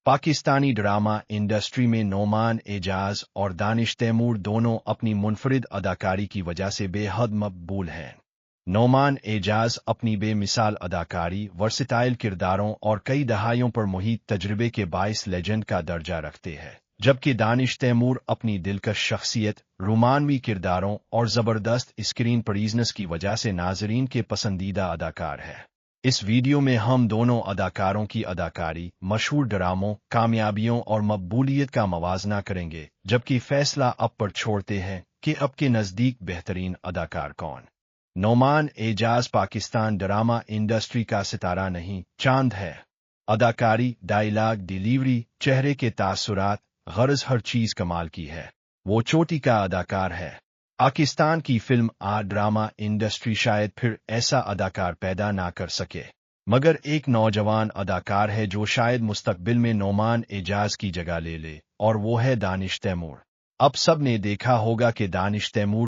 Pakistani drama industry में नोमान एजाज और दानिश तैमूर दोनों अपनी मुनफरिद अदाकारी की वजह से बेहद मकबूल हैं। नोमान एजाज अपनी बेमिसाल अदाकारी, वर्सटाइल किरदारों और कई दहाइयों पर मुहित तजर्बे के बाइस लेजेंड का दर्जा रखते हैं, जबकि दानिश तैमूर अपनी दिलकश शख्सियत, रोमानवी किरदारों और ज़बरदस्त स्क्रीन प्रेजेंस की वजह से नाजरीन के पसंदीदा अदाकार है। इस वीडियो में हम दोनों अदाकारों की अदाकारी, मशहूर ड्रामों, कामयाबियों और मकबूलियत का मवाजना करेंगे, जबकि फैसला अब पर छोड़ते हैं कि अब के नज़दीक बेहतरीन अदाकार कौन। नोमान एजाज पाकिस्तान ड्रामा इंडस्ट्री का सितारा नहीं, चांद है। अदाकारी, डायलॉग डिलीवरी, चेहरे के तासुरात, गरज हर चीज कमाल की है। वो चोटी का अदाकार है। पाकिस्तान की फिल्म ड्रामा इंडस्ट्री शायद फिर ऐसा अदाकार पैदा ना कर सके, मगर एक नौजवान अदाकार है जो शायद मुस्तकबिल में नोमान एजाज की जगह ले ले, और वो है दानिश तैमूर। अब सब ने देखा होगा कि दानिश तैमूर